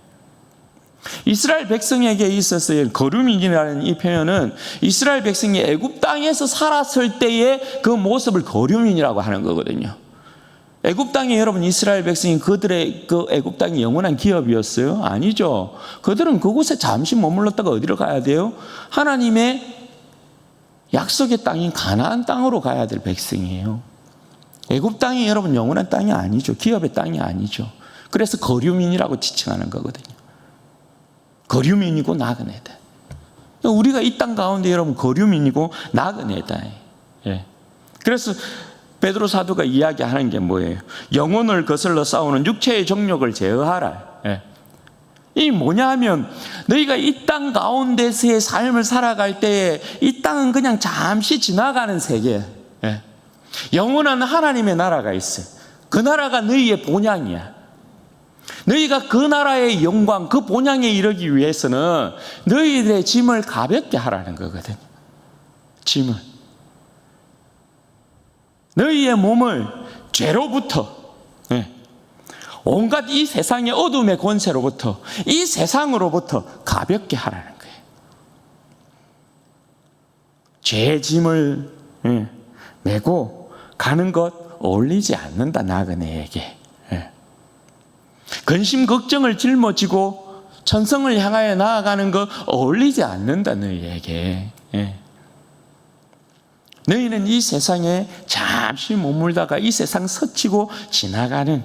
이스라엘 백성에게 있어서의 거류민이라는 이 표현은 이스라엘 백성이 애굽 땅에서 살았을 때의 그 모습을 거류민이라고 하는 거거든요. 애굽 땅에 여러분 이스라엘 백성이 그들의 그 애굽 땅이 영원한 기업이었어요? 아니죠. 그들은 그곳에 잠시 머물렀다가 어디로 가야 돼요? 하나님의 약속의 땅인 가나안 땅으로 가야 될 백성이에요. 애굽 땅이 여러분 영원한 땅이 아니죠. 기업의 땅이 아니죠. 그래서 거류민이라고 지칭하는 거거든요. 거류민이고 나그네다. 우리가 이 땅 가운데 여러분 거류민이고 나그네다. 예. 그래서 베드로 사도가 이야기하는 게 뭐예요? 영혼을 거슬러 싸우는 육체의 정욕을 제어하라. 예. 이 뭐냐 하면 너희가 이 땅 가운데서의 삶을 살아갈 때에 이 땅은 그냥 잠시 지나가는 세계. 예. 영원한 하나님의 나라가 있어요. 그 나라가 너희의 본향이야. 너희가 그 나라의 영광, 그 본향에 이르기 위해서는 너희들의 짐을 가볍게 하라는 거거든요. 짐을. 너희의 몸을 죄로부터, 온갖 이 세상의 어둠의 권세로부터, 이 세상으로부터 가볍게 하라는 거예요. 죄의 짐을 메고 가는 것 어울리지 않는다, 나그네에게. 근심 걱정을 짊어지고 천성을 향하여 나아가는 것 어울리지 않는다, 너희에게. 너희는 이 세상에 잠시 머물다가 이 세상 스치고 지나가는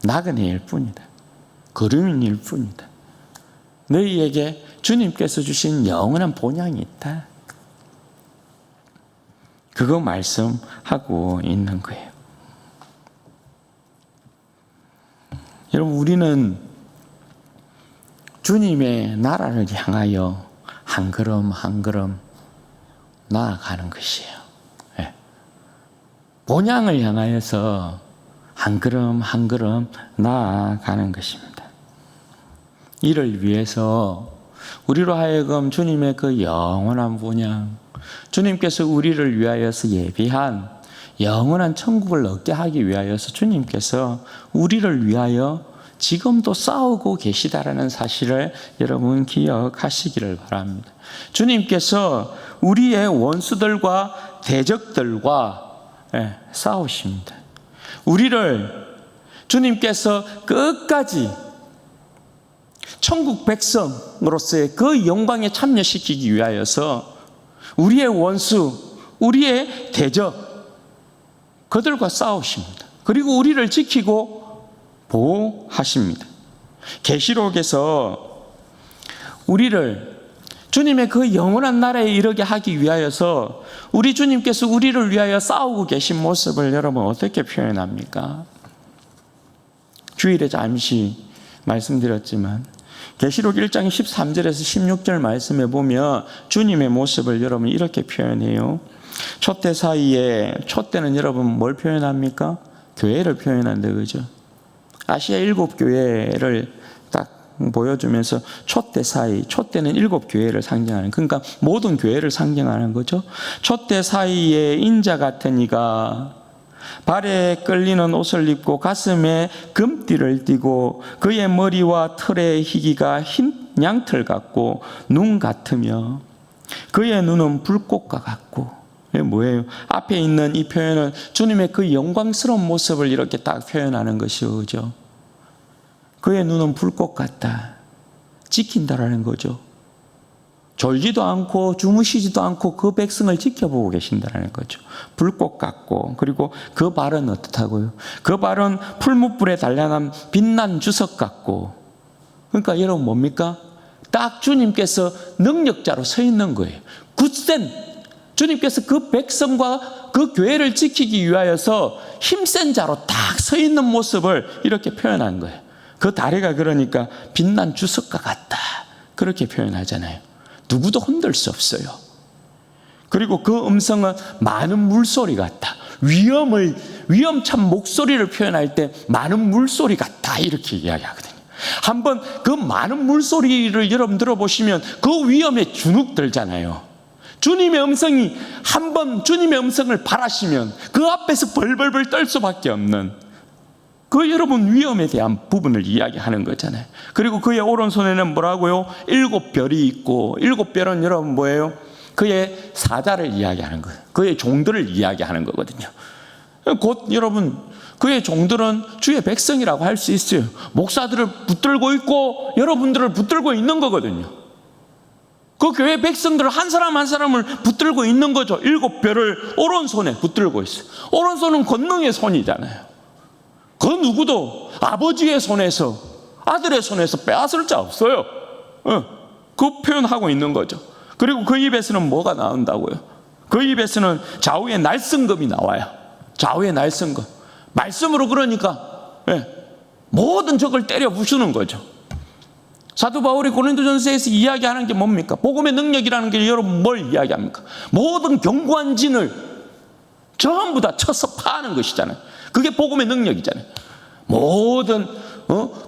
나그네일 뿐이다. 거류민일 뿐이다. 너희에게 주님께서 주신 영원한 본향이 있다. 그거 말씀하고 있는 거예요. 여러분, 우리는 주님의 나라를 향하여 한 걸음 한 걸음 나아가는 것이에요. 본향을 향하여서 한 걸음 한 걸음 나아가는 것입니다. 이를 위해서 우리로 하여금 주님의 그 영원한 본향, 주님께서 우리를 위하여서 예비한 영원한 천국을 얻게 하기 위하여서 주님께서 우리를 위하여 지금도 싸우고 계시다라는 사실을 여러분 기억하시기를 바랍니다. 주님께서 우리의 원수들과 대적들과 싸우십니다. 우리를 주님께서 끝까지 천국 백성으로서의 그 영광에 참여시키기 위하여서 우리의 원수, 우리의 대적, 그들과 싸우십니다. 그리고 우리를 지키고 보호하십니다. 계시록에서 우리를 주님의 그 영원한 나라에 이르게 하기 위하여서 우리 주님께서 우리를 위하여 싸우고 계신 모습을 여러분 어떻게 표현합니까? 주일에 잠시 말씀드렸지만 계시록 1장 13절에서 16절 말씀에 보면 주님의 모습을 여러분 이렇게 표현해요. 촛대 사이에, 촛대는 여러분 뭘 표현합니까? 교회를 표현한다, 그죠? 아시아 7교회를 딱 보여주면서 촛대 사이, 촛대는 7교회를 상징하는, 그러니까 모든 교회를 상징하는 거죠. 촛대 사이에 인자 같은 이가 발에 끌리는 옷을 입고 가슴에 금띠를 띠고 그의 머리와 털의 희기가 흰 양털 같고 눈 같으며 그의 눈은 불꽃과 같고. 이게 뭐예요? 앞에 있는 이 표현은 주님의 그 영광스러운 모습을 이렇게 딱 표현하는 것이죠. 그의 눈은 불꽃 같다. 지킨다라는 거죠. 졸지도 않고 주무시지도 않고 그 백성을 지켜보고 계신다는 거죠. 불꽃 같고, 그리고 그 발은 어떻다고요? 그 발은 풀무불에 단련한 빛난 주석 같고. 그러니까 여러분 뭡니까? 딱 주님께서 능력자로 서 있는 거예요. 굳센 주님께서 그 백성과 그 교회를 지키기 위하여서 힘센 자로 딱 서 있는 모습을 이렇게 표현한 거예요. 그 다리가 그러니까 빛난 주석과 같다, 그렇게 표현하잖아요. 누구도 흔들 수 없어요. 그리고 그 음성은 많은 물소리 같다. 위험찬 목소리를 표현할 때 많은 물소리 같다, 이렇게 이야기하거든요. 한번 그 많은 물소리를 여러분 들어보시면 그 위험에 주눅 들잖아요. 주님의 음성이 한번 주님의 음성을 바라시면 그 앞에서 벌벌벌 떨 수밖에 없는 그 여러분 위험에 대한 부분을 이야기하는 거잖아요. 그리고 그의 오른손에는 뭐라고요? 7별이 있고, 7별은 여러분 뭐예요? 그의 사자를 이야기하는 거예요. 그의 종들을 이야기하는 거거든요. 곧 여러분 그의 종들은 주의 백성이라고 할 수 있어요. 목사들을 붙들고 있고 여러분들을 붙들고 있는 거거든요. 그 교회 백성들 한 사람 한 사람을 붙들고 있는 거죠. 7별을 오른손에 붙들고 있어요. 오른손은 권능의 손이잖아요. 그 누구도 아버지의 손에서, 아들의 손에서 빼앗을 자 없어요. 그 표현하고 있는 거죠. 그리고 그 입에서는 뭐가 나온다고요? 그 입에서는 좌우의 날성금이 나와요. 좌우의 날성금. 말씀으로 그러니까 모든 적을 때려 부수는 거죠. 사도 바울이 고린도전서에서 이야기하는 게 뭡니까? 복음의 능력이라는 게 여러분 뭘 이야기합니까? 모든 견고한 진을 전부 다 쳐서 파는 것이잖아요. 그게 복음의 능력이잖아요. 모든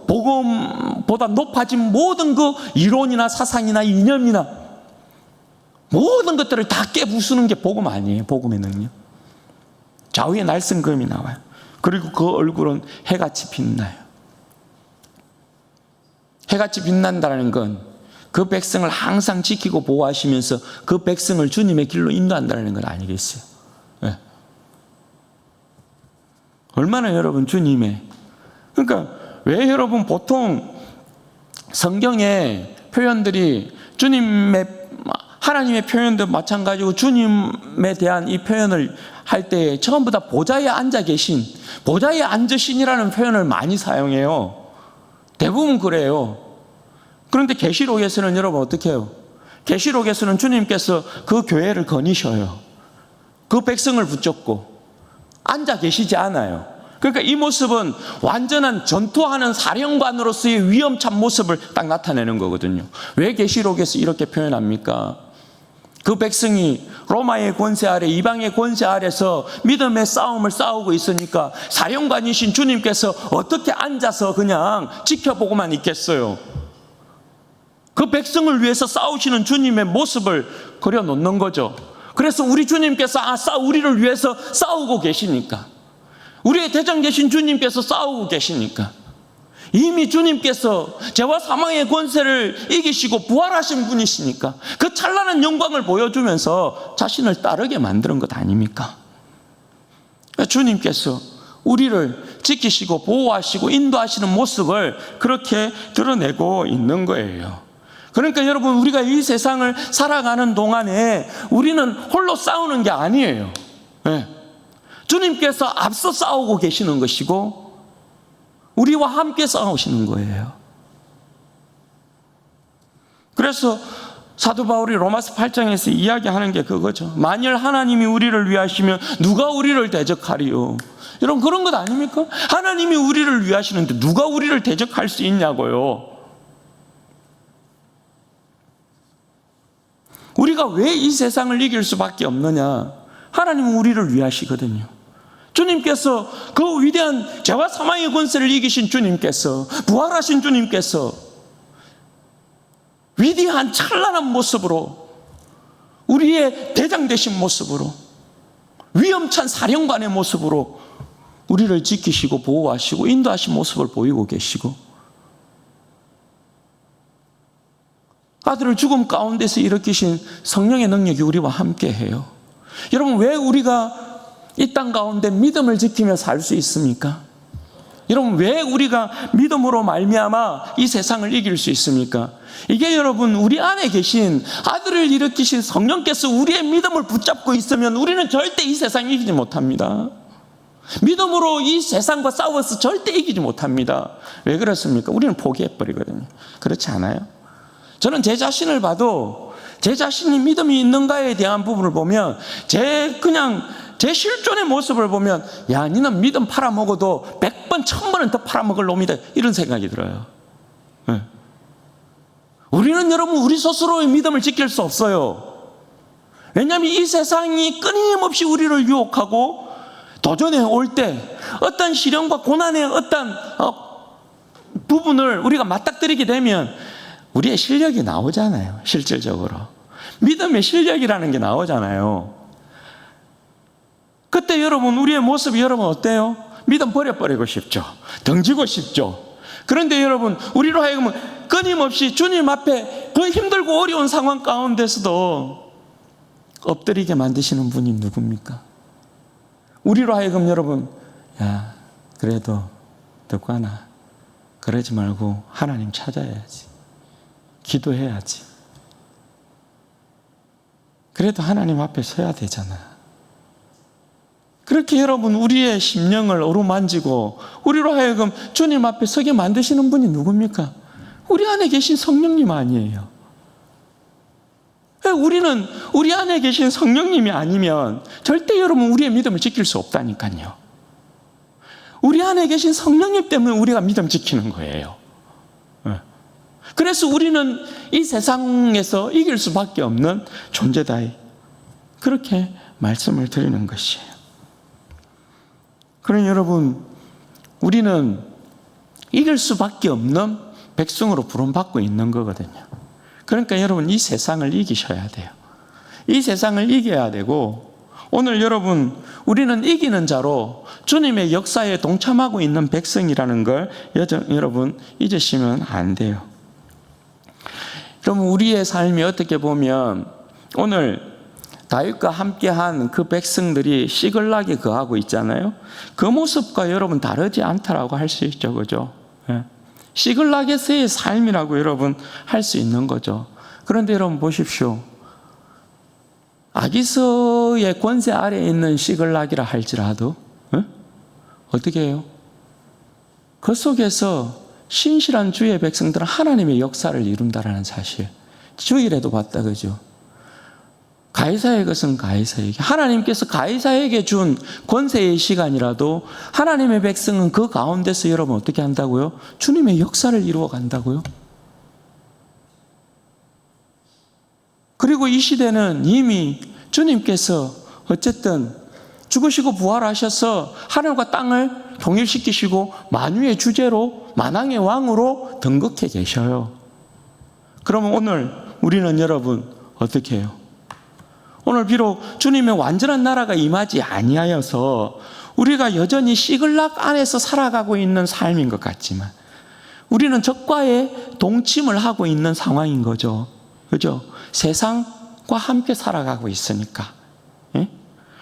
복음보다 높아진 모든 그 이론이나 사상이나 이념이나 모든 것들을 다 깨부수는 게 복음 아니에요. 복음의 능력. 좌우의 날성금이 나와요. 그리고 그 얼굴은 해같이 빛나요. 해같이 빛난다는 건 그 백성을 항상 지키고 보호하시면서 그 백성을 주님의 길로 인도한다는 건 아니겠어요? 네. 얼마나 여러분 주님의, 그러니까 왜 여러분 보통 성경의 표현들이 하나님의 표현도 마찬가지고 주님에 대한 이 표현을 할 때 전부 다 보좌에 앉아 계신, 보좌에 앉으신이라는 표현을 많이 사용해요. 대부분 그래요. 그런데 계시록에서는 여러분 어떻게 해요? 계시록에서는 주님께서 그 교회를 거니셔요. 그 백성을 붙잡고 앉아 계시지 않아요. 그러니까 이 모습은 완전한 전투하는 사령관으로서의 위험찬 모습을 딱 나타내는 거거든요. 왜 계시록에서 이렇게 표현합니까? 그 백성이 로마의 권세 아래, 이방의 권세 아래서 믿음의 싸움을 싸우고 있으니까 사령관이신 주님께서 어떻게 앉아서 그냥 지켜보고만 있겠어요? 그 백성을 위해서 싸우시는 주님의 모습을 그려놓는 거죠. 그래서 우리 주님께서 우리를 위해서 싸우고 계시니까, 우리의 대장 되신 주님께서 싸우고 계시니까, 이미 주님께서 죄와 사망의 권세를 이기시고 부활하신 분이시니까 그 찬란한 영광을 보여주면서 자신을 따르게 만드는 것 아닙니까? 주님께서 우리를 지키시고 보호하시고 인도하시는 모습을 그렇게 드러내고 있는 거예요. 그러니까 여러분, 우리가 이 세상을 살아가는 동안에 우리는 홀로 싸우는 게 아니에요. 주님께서 앞서 싸우고 계시는 것이고 우리와 함께 싸우시는 거예요. 그래서 사도 바울이 로마서 8장에서 이야기하는 게 그거죠. 만일 하나님이 우리를 위하시면 누가 우리를 대적하리요? 여러분, 그런 것 아닙니까? 하나님이 우리를 위하시는데 누가 우리를 대적할 수 있냐고요. 우리가 왜 이 세상을 이길 수밖에 없느냐? 하나님은 우리를 위하시거든요. 주님께서, 그 위대한 죄와 사망의 권세를 이기신 주님께서, 부활하신 주님께서 위대한 찬란한 모습으로, 우리의 대장 되신 모습으로, 위험찬 사령관의 모습으로 우리를 지키시고 보호하시고 인도하신 모습을 보이고 계시고, 아들을 죽음 가운데서 일으키신 성령의 능력이 우리와 함께해요. 여러분, 왜 우리가 이 땅 가운데 믿음을 지키며 살 수 있습니까? 여러분, 왜 우리가 믿음으로 말미암아 이 세상을 이길 수 있습니까? 이게 여러분, 우리 안에 계신 아들을 일으키신 성령께서 우리의 믿음을 붙잡고 있으면 우리는 절대 이 세상 이기지 못합니다. 믿음으로 이 세상과 싸워서 절대 이기지 못합니다. 왜 그렇습니까? 우리는 포기해버리거든요. 그렇지 않아요? 저는 제 자신을 봐도 제 자신이 믿음이 있는가에 대한 부분을 보면 제 실존의 모습을 보면, 야, 니는 믿음 팔아먹어도 100번, 1000번은 더 팔아먹을 놈이다, 이런 생각이 들어요. 네. 우리는 여러분, 우리 스스로의 믿음을 지킬 수 없어요. 왜냐하면 이 세상이 끊임없이 우리를 유혹하고 도전해 올 때 어떤 시련과 고난의 어떤 부분을 우리가 맞닥뜨리게 되면 우리의 실력이 나오잖아요. 실질적으로 믿음의 실력이라는 게 나오잖아요. 그때 여러분, 우리의 모습이 여러분 어때요? 믿음 버려버리고 싶죠. 던지고 싶죠. 그런데 여러분, 우리로 하여금 끊임없이 주님 앞에 그 힘들고 어려운 상황 가운데서도 엎드리게 만드시는 분이 누굽니까? 우리로 하여금 여러분, 야, 그래도 듣거나 그러지 말고 하나님 찾아야지, 기도해야지, 그래도 하나님 앞에 서야 되잖아. 그렇게 여러분, 우리의 심령을 어루만지고 우리로 하여금 주님 앞에 서게 만드시는 분이 누굽니까? 우리 안에 계신 성령님 아니에요. 우리는 우리 안에 계신 성령님이 아니면 절대 여러분, 우리의 믿음을 지킬 수 없다니까요. 우리 안에 계신 성령님 때문에 우리가 믿음 지키는 거예요. 그래서 우리는 이 세상에서 이길 수밖에 없는 존재다, 그렇게 말씀을 드리는 것이에요. 그러니 여러분, 우리는 이길 수밖에 없는 백성으로 부름받고 있는 거거든요. 그러니까 여러분, 이 세상을 이기셔야 돼요. 이 세상을 이겨야 되고, 오늘 여러분, 우리는 이기는 자로 주님의 역사에 동참하고 있는 백성이라는 걸 여러분 잊으시면 안 돼요. 여러분, 우리의 삶이 어떻게 보면 오늘 다윗과 함께한 그 백성들이 시글락에 거하고 있잖아요. 그 모습과 여러분 다르지 않다라고 할 수 있죠, 그죠? 시글락에서의 삶이라고 여러분 할 수 있는 거죠. 그런데 여러분 보십시오. 아기서의 권세 아래에 있는 시글락이라 할지라도 어떻게 해요? 그 속에서 신실한 주의 백성들은 하나님의 역사를 이룬다라는 사실, 주일에도 봤다, 그죠? 가이사의 것은 가이사에게, 하나님께서 가이사에게 준 권세의 시간이라도 하나님의 백성은 그 가운데서 여러분 어떻게 한다고요? 주님의 역사를 이루어 간다고요. 그리고 이 시대는 이미 주님께서 어쨌든 죽으시고 부활하셔서 하늘과 땅을 통일시키시고 만유의 주제로, 만왕의 왕으로 등극해 계셔요. 그러면 오늘 우리는 여러분 어떻게 해요? 오늘 비록 주님의 완전한 나라가 임하지 아니하여서 우리가 여전히 시글락 안에서 살아가고 있는 삶인 것 같지만 우리는 적과의 동침을 하고 있는 상황인 거죠. 그죠? 세상과 함께 살아가고 있으니까. 예?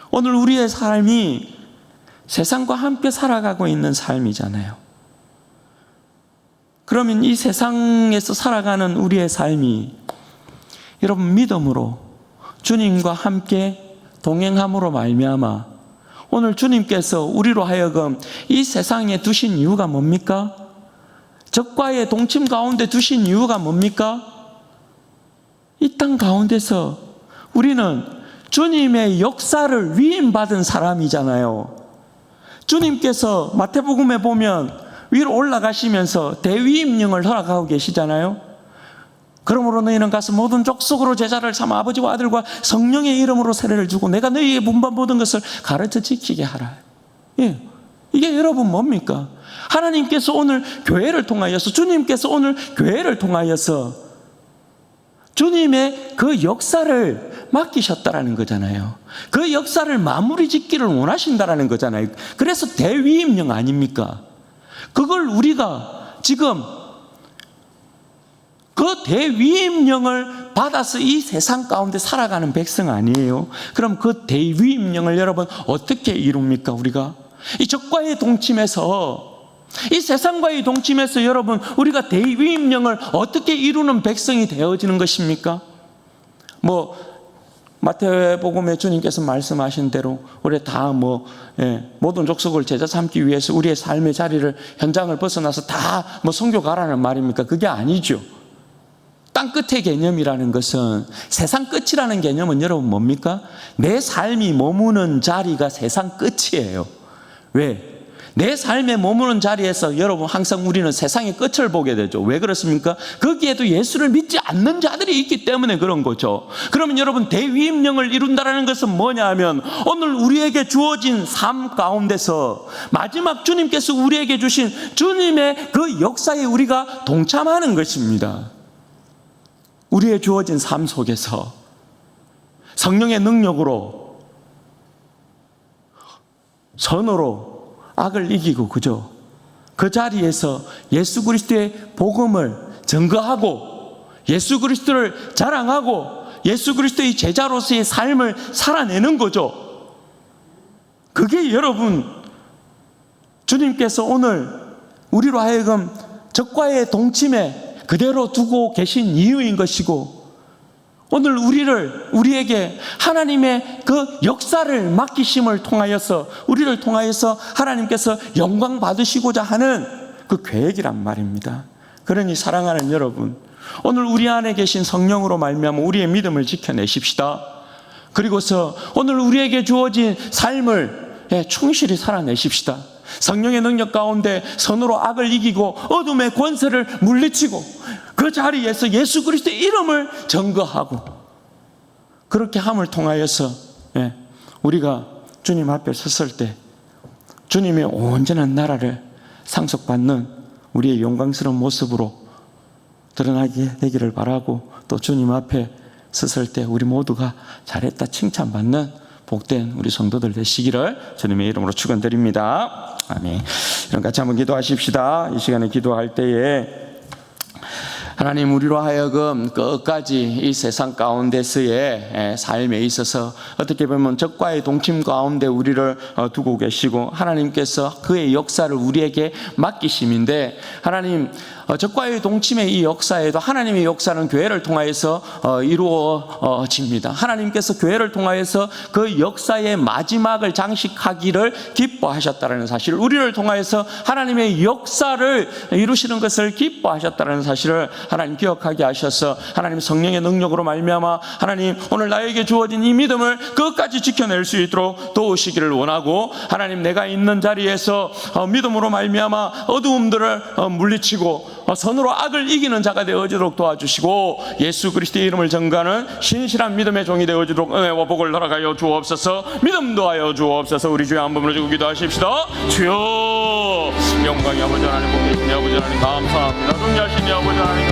오늘 우리의 삶이 세상과 함께 살아가고 있는 삶이잖아요. 그러면 이 세상에서 살아가는 우리의 삶이 여러분 믿음으로 주님과 함께 동행함으로 말미암아 오늘 주님께서 우리로 하여금 이 세상에 두신 이유가 뭡니까? 적과의 동침 가운데 두신 이유가 뭡니까? 이 땅 가운데서 우리는 주님의 역사를 위임받은 사람이잖아요. 주님께서 마태복음에 보면 위로 올라가시면서 대위임령을 허락하고 계시잖아요. 그러므로 너희는 가서 모든 족속으로 제자를 삼아 아버지와 아들과 성령의 이름으로 세례를 주고 내가 너희에게 분반 모든 것을 가르쳐 지키게 하라. 예, 이게 여러분 뭡니까? 하나님께서 오늘 교회를 통하여서, 주님께서 오늘 교회를 통하여서 주님의 그 역사를 맡기셨다라는 거잖아요. 그 역사를 마무리 짓기를 원하신다라는 거잖아요. 그래서 대위임령 아닙니까? 그걸 우리가 지금 그 대위임령을 받아서 이 세상 가운데 살아가는 백성 아니에요? 그럼 그 대위임령을 여러분 어떻게 이룹니까? 우리가 이 적과의 동침에서 이 세상과의 동침에서 여러분, 우리가 대위임령을 어떻게 이루는 백성이 되어지는 것입니까? 마태복음에 주님께서 말씀하신 대로 우리 다 모든 족속을 제자 삼기 위해서 우리의 삶의 자리를, 현장을 벗어나서 다 선교 가라는 말입니까? 그게 아니죠. 땅 끝의 개념이라는 것은, 세상 끝이라는 개념은 여러분 뭡니까? 내 삶이 머무는 자리가 세상 끝이에요. 왜? 내 삶에 머무는 자리에서 여러분 항상 우리는 세상의 끝을 보게 되죠. 왜 그렇습니까? 거기에도 예수를 믿지 않는 자들이 있기 때문에 그런 거죠. 그러면 여러분, 대위임령을 이룬다는 것은 뭐냐 하면, 오늘 우리에게 주어진 삶 가운데서 마지막 주님께서 우리에게 주신 주님의 그 역사에 우리가 동참하는 것입니다. 우리의 주어진 삶 속에서 성령의 능력으로, 선으로 악을 이기고, 그죠? 그 자리에서 예수 그리스도의 복음을 증거하고, 예수 그리스도를 자랑하고, 예수 그리스도의 제자로서의 삶을 살아내는 거죠. 그게 여러분, 주님께서 오늘 우리로 하여금 적과의 동침에 그대로 두고 계신 이유인 것이고, 오늘 우리에게 하나님의 그 역사를 맡기심을 통하여서, 우리를 통하여서 하나님께서 영광 받으시고자 하는 그 계획이란 말입니다. 그러니 사랑하는 여러분, 오늘 우리 안에 계신 성령으로 말미암아 우리의 믿음을 지켜내십시다. 그리고서 오늘 우리에게 주어진 삶을 충실히 살아내십시다. 성령의 능력 가운데 선으로 악을 이기고 어둠의 권세를 물리치고, 그 자리에서 예수 그리스도의 이름을 증거하고, 그렇게 함을 통하여서 우리가 주님 앞에 섰을 때 주님의 온전한 나라를 상속받는 우리의 영광스러운 모습으로 드러나게 되기를 바라고, 또 주님 앞에 섰을 때 우리 모두가 잘했다 칭찬받는 복된 우리 성도들 되시기를 주님의 이름으로 축원드립니다. 아멘. 이런 같이 한번 기도하십시다. 이 시간에 기도할 때에 하나님, 우리로 하여금 끝까지 이 세상 가운데서의 삶에 있어서 어떻게 보면 적과의 동침 가운데 우리를 두고 계시고, 하나님께서 그의 역사를 우리에게 맡기심인데, 하나님, 적과의 동침의 이 역사에도 하나님의 역사는 교회를 통하여서 이루어집니다. 하나님께서 교회를 통하여서 그 역사의 마지막을 장식하기를 기뻐하셨다는 사실, 우리를 통하여서 하나님의 역사를 이루시는 것을 기뻐하셨다는 사실을 하나님 기억하게 하셔서, 하나님 성령의 능력으로 말미암아 하나님 오늘 나에게 주어진 이 믿음을 끝까지 지켜낼 수 있도록 도우시기를 원하고, 하나님 내가 있는 자리에서 믿음으로 말미암아 어두움들을 물리치고 선으로 악을 이기는 자가 되어지도록 도와주시고, 예수 그리스도의 이름을 전가하는 신실한 믿음의 종이 되어지도록 은혜와 복을 허락하여 주옵소서. 믿음도 하여 주옵소서. 우리 주여 한 번으로 주고 기도하십시다. 주여, 영광이 아버지 하나님, 복되신 아버지 하나님 감사합니다. 존귀하신 아버지 하나님